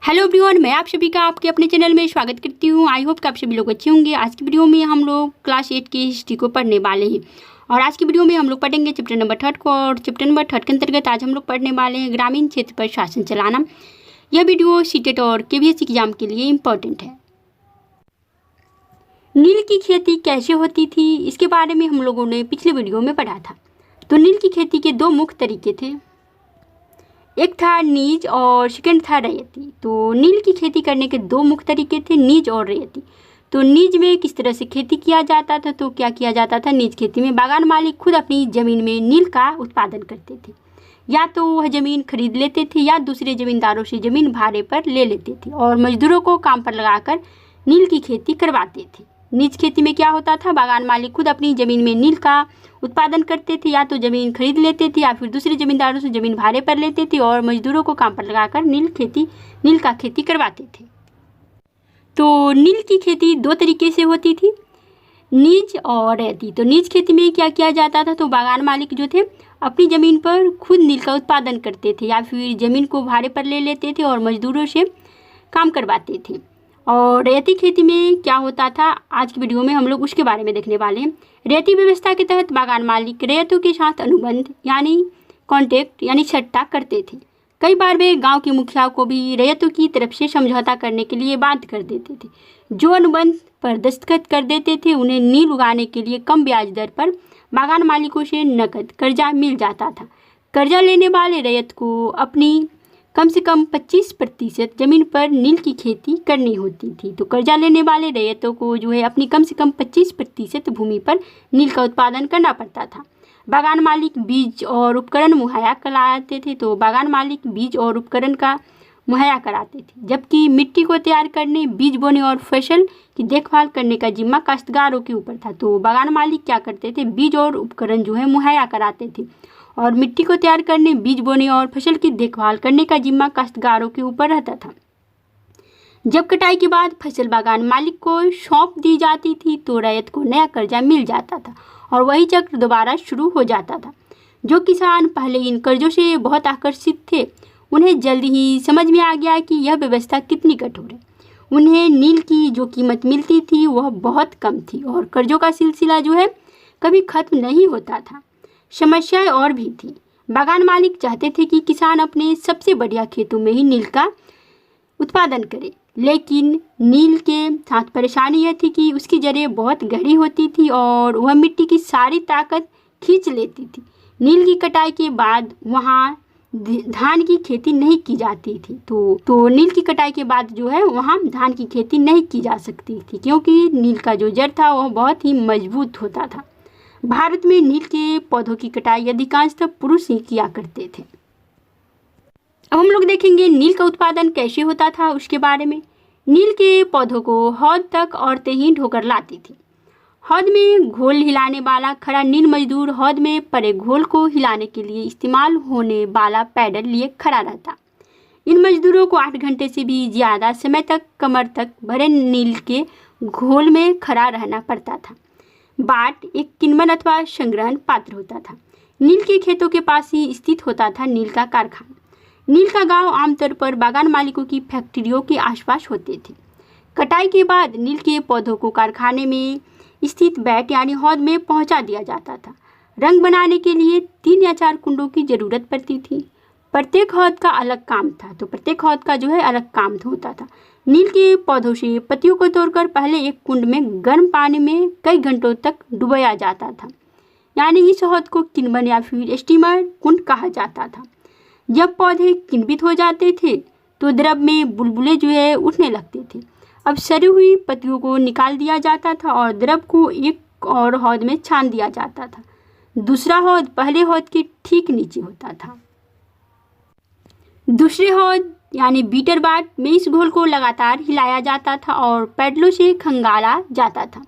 Hello everyone, मैं आप सभी का आपके अपने चैनल में स्वागत करती हूँ। आई होप कि आप सभी लोग अच्छे होंगे। आज की वीडियो में हम लोग क्लास 8 की हिस्ट्री को पढ़ने वाले हैं और आज की वीडियो में हम लोग पढ़ेंगे चैप्टर नंबर 3 को। और चैप्टर नंबर 3 के अंतर्गत आज हम लोग पढ़ने वाले हैं ग्रामीण क्षेत्र पर शासन चलाना। यह वीडियो सीटेट और KVS एग्जाम के लिए इम्पोर्टेंट है। नील की खेती कैसे होती थी, इसके बारे में हम लोगों ने पिछले वीडियो में पढ़ा था। तो नील की खेती के दो मुख्य तरीके थे, एक था नीज और सेकंड था रैयती। तो नील की खेती करने के दो मुख्य तरीके थे, नीज और रैयती। तो नीज में किस तरह से खेती किया जाता था, तो क्या किया जाता था, नीज खेती में बागान मालिक खुद अपनी ज़मीन में नील का उत्पादन करते थे। या तो वह ज़मीन खरीद लेते थे या दूसरे ज़मींदारों से ज़मीन भाड़े पर ले लेते थे और मजदूरों को काम पर लगाकर नील की खेती करवाते थे। नीज खेती में क्या होता था, बागान मालिक खुद अपनी ज़मीन में नील का उत्पादन करते थे, या तो ज़मीन खरीद लेते थे या फिर दूसरे ज़मींदारों से ज़मीन भाड़े पर लेते थे और मजदूरों को काम पर लगाकर नील का खेती करवाते थे। तो नील की खेती दो तरीके से होती थी, नीज और रैयती। तो नीज खेती में क्या किया जाता था, तो बागान मालिक जो थे अपनी ज़मीन पर खुद नील का उत्पादन करते थे या फिर ज़मीन को भाड़े पर ले लेते थे और मजदूरों से काम करवाते थे। और रैयती खेती में क्या होता था, आज की वीडियो में हम लोग उसके बारे में देखने वाले हैं। रैयती व्यवस्था के तहत बागान मालिक रैयतों के साथ अनुबंध यानी कॉन्ट्रैक्ट यानी सट्टा करते थे। कई बार वे गांव के मुखिया को भी रैयतों की तरफ से समझौता करने के लिए बाध्य कर देते थे। जो अनुबंध पर दस्तखत कर देते थे उन्हें नील उगाने के लिए कम ब्याज दर पर बागान मालिकों से नकद कर्जा मिल जाता था। कर्जा लेने वाले रैयत को अपनी कम से कम 25% जमीन पर नील की खेती करनी होती थी। तो कर्जा लेने वाले रैयतों को जो है अपनी कम से कम 25% भूमि पर नील का उत्पादन करना पड़ता था। बागान मालिक बीज और उपकरण मुहैया कराते थे। तो बागान मालिक बीज और उपकरण का मुहैया कराते थे, जबकि मिट्टी को तैयार करने, बीज बोने और फसल की देखभाल करने का जिम्मा काश्तकारों के ऊपर था। तो बागान मालिक क्या करते थे, बीज और उपकरण जो है मुहैया कराते थे और मिट्टी को तैयार करने, बीज बोने और फसल की देखभाल करने का जिम्मा काश्तकारों के ऊपर रहता था। जब कटाई के बाद फसल बागान मालिक को सौंप दी जाती थी तो रैयत को नया कर्जा मिल जाता था और वही चक्र दोबारा शुरू हो जाता था। जो किसान पहले इन कर्जों से बहुत आकर्षित थे, उन्हें जल्द ही समझ में आ गया कि यह व्यवस्था कितनी कठोर है। उन्हें नील की जो कीमत मिलती थी वह बहुत कम थी और कर्जों का सिलसिला जो है कभी खत्म नहीं होता था। समस्याएं और भी थी। बागान मालिक चाहते थे कि किसान अपने सबसे बढ़िया खेतों में ही नील का उत्पादन करे, लेकिन नील के साथ परेशानी यह थी कि उसकी जड़ें बहुत गहरी होती थी और वह मिट्टी की सारी ताकत खींच लेती थी। नील की कटाई के बाद वहाँ धान की खेती नहीं की जाती थी। तो नील की कटाई के बाद जो है वहाँ धान की खेती नहीं की जा सकती थी, क्योंकि नील का जो जड़ था वह बहुत ही मजबूत होता था। भारत में नील के पौधों की कटाई अधिकांशतः पुरुष ही किया करते थे। अब हम लोग देखेंगे नील का उत्पादन कैसे होता था उसके बारे में। नील के पौधों को हौद तक औरतें ही ढोकर लाती थी। हौद में घोल हिलाने वाला खड़ा नील मजदूर हौद में पड़े घोल को हिलाने के लिए इस्तेमाल होने वाला पैडल लिए खड़ा रहता। इन मजदूरों को 8 घंटे से भी ज़्यादा समय तक कमर तक भरे नील के घोल में खड़ा रहना पड़ता था। बाट एक किण्वन अथवा संग्रहण पात्र होता था। नील के खेतों के पास ही स्थित होता था नील का कारखाना। नील का गांव आमतौर पर बागान मालिकों की फैक्ट्रियों के आसपास होते थे। कटाई के बाद नील के पौधों को कारखाने में स्थित बैट यानी हौद में पहुंचा दिया जाता था। रंग बनाने के लिए 3 या 4 कुंडों की जरूरत पड़ती थी। प्रत्येक हौद का अलग काम था। तो प्रत्येक हौद का जो है अलग काम होता था। नील के पौधों से पत्तियों को तोड़कर पहले एक कुंड में गर्म पानी में कई घंटों तक डुबोया जाता था, यानी इस हौद को किण्वन या फिर स्टीमर कुंड कहा जाता था। जब पौधे किण्वित हो जाते थे तो द्रव में बुलबुले जो है उठने लगते थे। अब सड़ी हुई पत्तियों को निकाल दिया जाता था और द्रव को एक और हौद में छान दिया जाता था। दूसरा हौद पहले हौद के ठीक नीचे होता था। दूसरे हौद यानी बीटर बाट में इस घोल को लगातार हिलाया जाता था और पैडलों से खंगाला जाता था।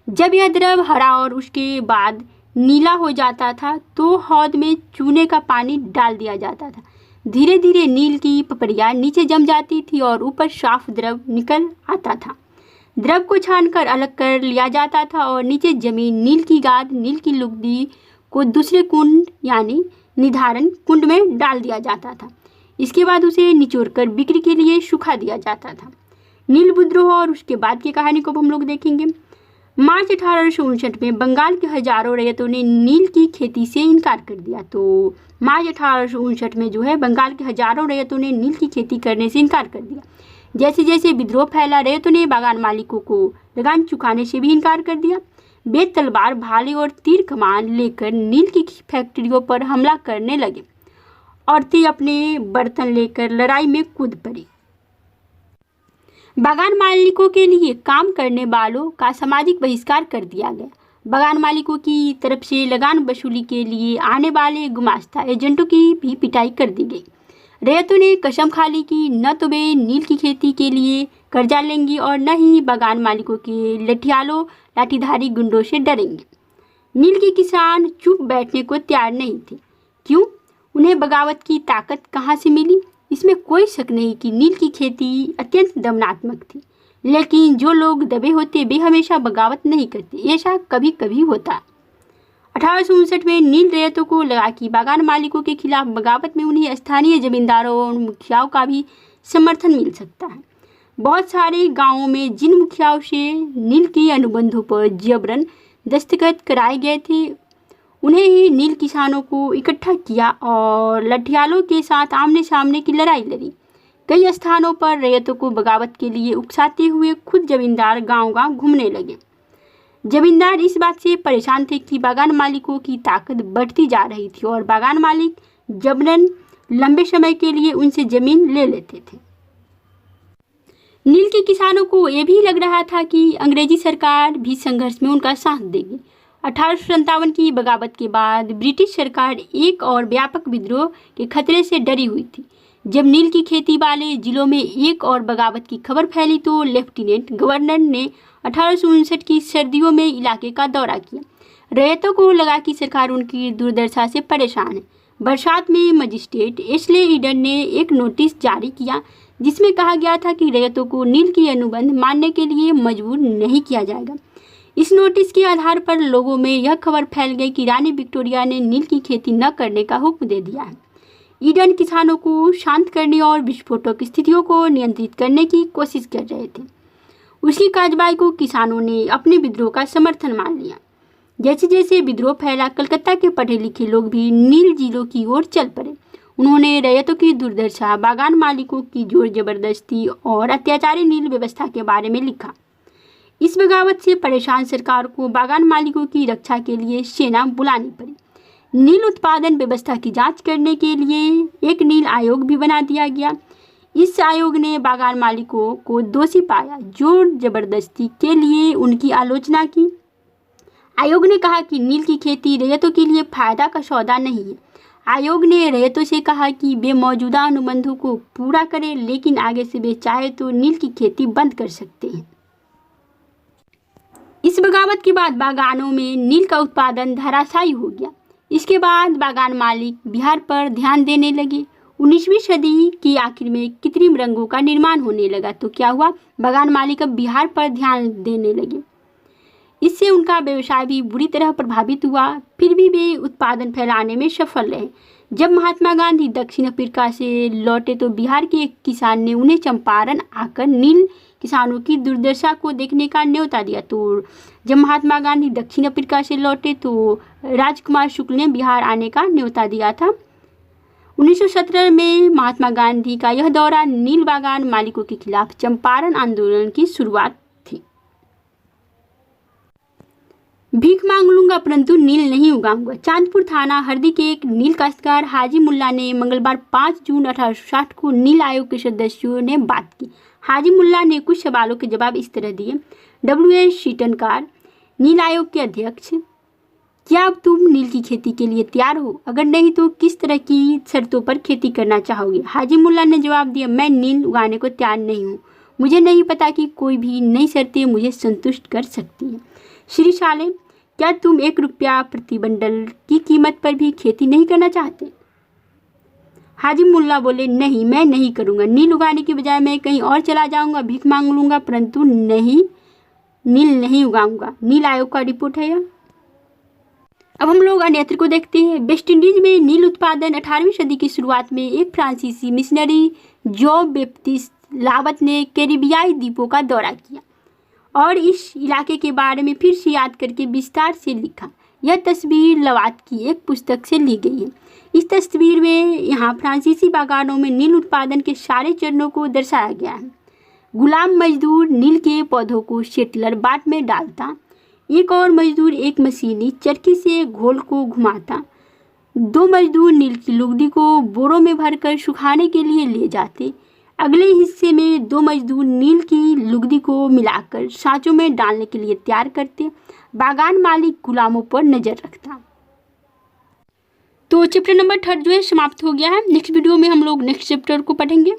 जब यह द्रव हरा और उसके बाद नीला हो जाता था तो हौद में चूने का पानी डाल दिया जाता था। धीरे धीरे नील की पपड़ियाँ नीचे जम जाती थी और ऊपर साफ द्रव निकल आता था। द्रव को छानकर अलग कर लिया जाता था और नीचे जमी नील की गाद, नील की लुगदी को दूसरे कुंड यानी निर्धारण कुंड में डाल दिया जाता था। इसके बाद उसे निचोड़कर बिक्री के लिए सुखा दिया जाता था। नील विद्रोह और उसके बाद की कहानी को हम लोग देखेंगे। मार्च 1859 में बंगाल के हजारों रैयतों ने नील की खेती से इनकार कर दिया। तो मार्च 1859 में जो है बंगाल के हजारों रैयतों ने नील की खेती करने से इनकार कर दिया। जैसे जैसे विद्रोह फैला, रैयतों ने बागान मालिकों को लगान चुकाने से भी इनकार कर दिया। वे तलवार, भाले और तीर कमान लेकर नील की फैक्ट्रियों पर हमला करने लगे। औरतें अपने बर्तन लेकर लड़ाई में कूद पड़ी। बागान मालिकों के लिए काम करने वालों का सामाजिक बहिष्कार कर दिया गया। बागान मालिकों की तरफ से लगान वसूली के लिए आने वाले गुमास्ता एजेंटों की भी पिटाई कर दी गई। रैयतों ने कसम खा ली कि न तो वे नील की खेती के लिए कर्जा लेंगी और न ही बागान मालिकों के लठियालों लाठीधारी गुंडों से डरेंगे। नील के किसान चुप बैठने को तैयार नहीं थे। क्यों? उन्हें बगावत की ताकत कहाँ से मिली? इसमें कोई शक नहीं कि नील की खेती अत्यंत दमनात्मक थी, लेकिन जो लोग दबे होते वे हमेशा बगावत नहीं करते। ऐसा कभी कभी होता। 1859 में नील रैयतों को लगा कि बागान मालिकों के खिलाफ बगावत में उन्हें स्थानीय जमींदारों और मुखियाओं का भी समर्थन मिल सकता है। बहुत सारे गांवों में जिन मुखियाओं से नील के अनुबंधों पर जबरन दस्तखत कराए गए थे, उन्हें ही नील किसानों को इकट्ठा किया और लठियालों के साथ आमने सामने की लड़ाई लड़ी। कई स्थानों पर रैयतों को बगावत के लिए उकसाते हुए खुद जमींदार गांव-गांव घूमने लगे। जमींदार इस बात से परेशान थे कि बागान मालिकों की ताकत बढ़ती जा रही थी और बागान मालिक जबरन लंबे समय के लिए उनसे जमीन ले लेते थे। नील के किसानों को यह भी लग रहा था कि अंग्रेजी सरकार भी संघर्ष में उनका साथ देगी। 1857 की बगावत के बाद ब्रिटिश सरकार एक और व्यापक विद्रोह के खतरे से डरी हुई थी। जब नील की खेती वाले जिलों में एक और बगावत की खबर फैली तो लेफ्टिनेंट गवर्नर ने 1859 की सर्दियों में इलाके का दौरा किया। रैयतों को लगा कि सरकार उनकी दुर्दशा से परेशान है। बरसात में मजिस्ट्रेट एशले ईडन ने एक नोटिस जारी किया जिसमें कहा गया था कि रैयतों को नील की अनुबंध मानने के लिए मजबूर नहीं किया जाएगा। इस नोटिस के आधार पर लोगों में यह खबर फैल गई कि रानी विक्टोरिया ने नील की खेती न करने का हुक्म दे दिया है। ईडन किसानों को शांत करने और विस्फोटक स्थितियों को नियंत्रित करने की कोशिश कर रहे थे। उसकी कार्रवाई को किसानों ने अपने विद्रोह का समर्थन मान लिया। जैसे जैसे विद्रोह फैला, कलकत्ता के पढ़े लिखे लोग भी नील जिलों की ओर चल पड़े। उन्होंने रैयतों की दुर्दशा, बागान मालिकों की जोर जबरदस्ती और अत्याचारी नील व्यवस्था के बारे में लिखा। इस बगावत से परेशान सरकार को बागान मालिकों की रक्षा के लिए सेना बुलानी पड़ी। नील उत्पादन व्यवस्था की जांच करने के लिए एक नील आयोग भी बना दिया गया। इस आयोग ने बागान मालिकों को दोषी पाया, जोर जबरदस्ती के लिए उनकी आलोचना की। आयोग ने कहा कि नील की खेती रैयतों के लिए फायदा का सौदा नहीं है। आयोग ने रैयतों से कहा कि वे मौजूदा अनुबंधों को पूरा करें, लेकिन आगे से वे चाहे तो नील की खेती बंद कर सकते हैं। इस बगावत के बाद बागानों में नील का उत्पादन धराशायी हो गया। इसके बाद बागान मालिक बिहार पर ध्यान देने लगे। 19वीं सदी के आखिर में कृत्रिम रंगों का निर्माण होने लगा तो क्या हुआ, बागान मालिक अब बिहार पर ध्यान देने लगे। इससे उनका व्यवसाय भी बुरी तरह प्रभावित हुआ। फिर भी वे उत्पादन फैलाने में सफल रहे। जब महात्मा गांधी दक्षिण अफ्रीका से लौटे तो बिहार के एक किसान ने उन्हें चंपारण आकर नील किसानों की दुर्दशा को देखने का न्योता दिया। तो जब महात्मा गांधी दक्षिण अफ्रीका से लौटे तो राजकुमार शुक्ल ने बिहार आने का न्योता दिया था। 1917 में महात्मा गांधी का यह दौरा नील बागान मालिकों के खिलाफ चंपारण आंदोलन की शुरुआत थी। भीख मांग लूंगा परंतु नील नहीं उगाऊंगा। चांदपुर थाना हरदी के एक नील काश्तकार हाजी मुल्ला ने मंगलवार 5 जून 1860 को नील आयोग के सदस्यों ने बात की। हाजी मुल्ला ने कुछ सवालों के जवाब इस तरह दिए। W.S. शीटनकार, नील आयोग के अध्यक्ष, क्या अब तुम नील की खेती के लिए तैयार हो? अगर नहीं तो किस तरह की शर्तों पर खेती करना चाहोगे? हाजी मुल्ला ने जवाब दिया, मैं नील उगाने को तैयार नहीं हूँ। मुझे नहीं पता कि कोई भी नई शर्तें मुझे संतुष्ट कर सकती हैं। श्री साले, क्या तुम 1 रुपया प्रति बंडल की कीमत पर भी खेती नहीं करना चाहते? हाजी मुल्ला बोले, नहीं, मैं नहीं करूँगा। नील उगाने की बजाय मैं कहीं और चला जाऊँगा, भीख मांग लूँगा परंतु नील नहीं उगाऊँगा। नील आयोग का रिपोर्ट है यह। अब हम लोग अन्यत्र को देखते हैं। वेस्ट इंडीज में नील उत्पादन 18वीं सदी की शुरुआत में एक फ्रांसीसी मिशनरी जॉन बैप्टिस्ट लावत ने कैरिबियाई द्वीपों का दौरा किया और इस इलाके के बारे में फिर से याद करके विस्तार से लिखा। यह तस्वीर लवात की एक पुस्तक से ली गई है। इस तस्वीर में यहाँ फ्रांसीसी बागानों में नील उत्पादन के सारे चरणों को दर्शाया गया है। गुलाम मजदूर नील के पौधों को सेटलर बाट में डालता, एक और मजदूर एक मशीनी चरखी से घोल को घुमाता, 2 मजदूर नील की लुगदी को बोरों में भरकर सुखाने के लिए ले जाते, अगले हिस्से में 2 मजदूर नील की लुगदी को मिलाकर सांचों में डालने के लिए तैयार करते। बागान मालिक गुलामों पर नज़र रखता। तो चैप्टर नंबर 3 जो है समाप्त हो गया है। नेक्स्ट वीडियो में हम लोग नेक्स्ट चैप्टर को पढ़ेंगे।